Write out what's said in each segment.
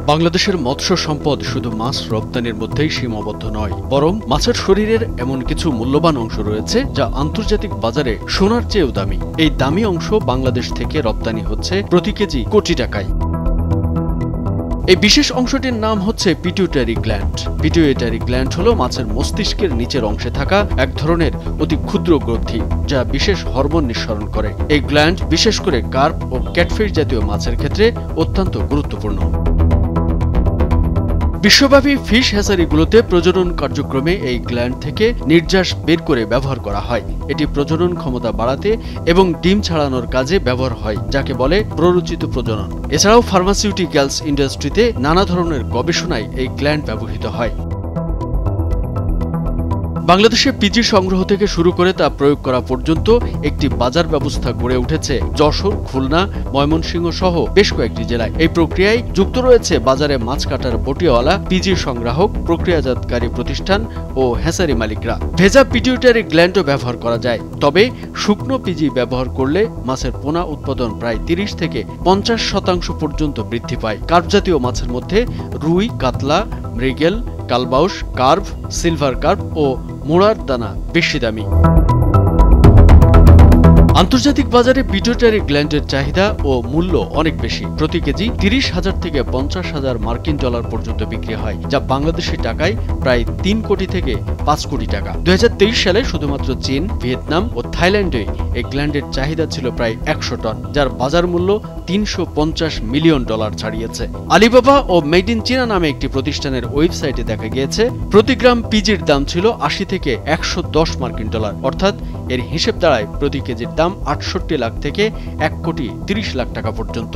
বাংলাদেশের মৎস্য সম্পদ শুধু মাছ রপ্তানির মধ্যেই সীমাবদ্ধ নয়, বরং মাছের শরীরের এমন কিছু মূল্যবান অংশ রয়েছে যা আন্তর্জাতিক বাজারে সোনার চেয়েও দামি। এই দামি অংশ বাংলাদেশ থেকে রপ্তানি হচ্ছে প্রতি কেজি কোটি টাকায়। এই বিশেষ অংশটির নাম হচ্ছে পিটিউটারি গ্ল্যান্ড। পিটিউটারি গ্ল্যান্ড হলো মাছের মস্তিষ্কের নিচের অংশে থাকা এক ধরনের অতি ক্ষুদ্র গ্রন্থি যা বিশেষ হরমোন নিঃসরণ করে। এই গ্ল্যান্ড বিশেষ করে কার্প ও ক্যাটফিশ জাতীয় মাছের ক্ষেত্রে অত্যন্ত গুরুত্বপূর্ণ। বিশ্বব্যাপী ফিশ হ্যাচারিগুলোতে প্রজনন কার্যক্রমে এই গ্ল্যান্ড থেকে নির্যাস বের করে ব্যবহার করা হয়। এটি প্রজনন ক্ষমতা বাড়াতে এবং ডিম ছাড়ানোর কাজে ব্যবহার হয়, যাকে বলে প্ররোচিত প্রজনন। এছাড়াও ফার্মাসিউটিক্যালস ইন্ডাস্ট্রিতে নানা ধরনের গবেষণায় এই গ্ল্যান্ড ব্যবহৃত হয়। বাংলাদেশে পিজি সংগ্রহ থেকে শুরু করে তা প্রয়োগ করা পর্যন্ত একটি বাজার ব্যবস্থা গড়ে উঠেছে যশোর, খুলনা, ময়মনসিংহ সহ বেশ কয়েকটি জেলায়। এই প্রক্রিয়ায় যুক্ত রয়েছে বাজারে মাছ কাটার বটিওয়ালা, পিজি সংগ্রাহক, প্রক্রিয়াজাতকারী প্রতিষ্ঠান ও হ্যাচারি মালিকরা। ভেজা পিটিউটারি গ্ল্যান্ডও ব্যবহার করা যায়, তবে শুকনো পিজি ব্যবহার করলে মাছের পোনা উৎপাদন প্রায় 30 থেকে 50% পর্যন্ত বৃদ্ধি পায়। কার্প জাতীয় মাছের মধ্যে রুই, কাতলা, মৃগেল, কালবাউস, কার্ভ, সিলভার কার্প ও মোড়ার দানা বেশি দামি। আন্তর্জাতিক বাজারে পিটিউটারি গ্ল্যান্ডের চাহিদা ও মূল্য অনেক বেশি। প্রতি কেজি 30,000 থেকে 50,000 মার্কিন ডলার পর্যন্ত বিক্রি হয়, যা বাংলাদেশি টাকায় প্রায় 3 কোটি থেকে 5 কোটি টাকা। 2023 সালে শুধুমাত্র চীন, ভিয়েতনাম ও থাইল্যান্ডে এই গ্ল্যান্ডের চাহিদা ছিল প্রায় 100 টন, যার বাজার মূল্য 350 মিলিয়ন ডলার ছাড়িয়েছে। আলিবাবা ও মেড ইন চীনা নামে একটি প্রতিষ্ঠানের ওয়েবসাইটে দেখা গিয়েছে প্রতি গ্রাম পিজির দাম ছিল 80 থেকে 110 মার্কিন ডলার, অর্থাৎ এর হিসেব দাঁড়ায় প্রতি কেজির দাম 68 লাখ থেকে 1 কোটি 30 লাখ টাকা পর্যন্ত।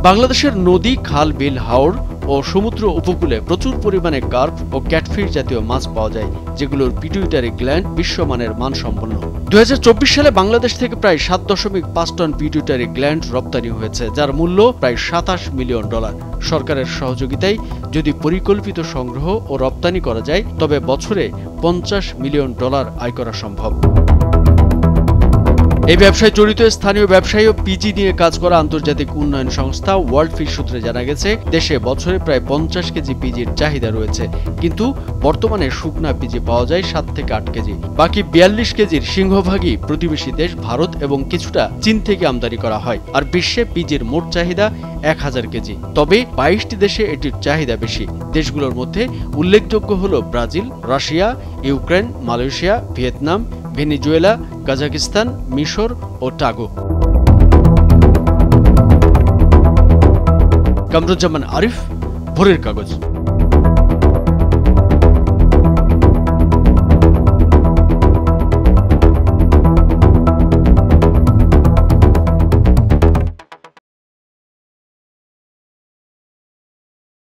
বাংলাদেশের নদী, খাল, বিল, হাওর ও সমুদ্র উপকূলে প্রচুর পরিমাণে কার্প ও ক্যাটফিশ জাতীয় মাছ পাওয়া যায়, যেগুলোর পিটিউটারি গ্ল্যান্ড বিশ্বমানের মানসম্পন্ন। 2024 সালে বাংলাদেশ থেকে প্রায় 7.5 টন পিটিউটারি গ্ল্যান্ড রপ্তানি হয়েছে, যার মূল্য প্রায় 27 মিলিয়ন ডলার। সরকারের সহযোগিতায় যদি পরিকল্পিত সংগ্রহ ও রপ্তানি করা যায়, তবে বছরে 50 মিলিয়ন ডলার আয় করা সম্ভব। এই ব্যবসায় জড়িত স্থানীয় ব্যবসায়ী ও পিজি নিয়ে কাজ করা আন্তর্জাতিক উন্নয়ন সংস্থা ওয়ার্ল্ড ফিশ সূত্রে জানা গেছে, দেশে বছরে প্রায় 50 কেজি পিজির চাহিদা রয়েছে, কিন্তু বর্তমানে শুকনা পিজি পাওয়া যায় 7 থেকে 8 কেজি। বাকি 42 কেজির সিংহভাগই প্রতিবেশী দেশ ভারত এবং কিছুটা চীন থেকে আমদানি করা হয়। আর বিশ্বে পিজির মোট চাহিদা 1000 কেজি, তবে 22টি দেশে এটির চাহিদা বেশি। দেশগুলোর মধ্যে উল্লেখযোগ্য হল Brazil, Russia, Ukraine, Malaysia, Vietnam, Venezuela, Kazakhstan, মিশর ও টাগো। কামরুজ্জামান আরিফ, ভোরের কাগজ।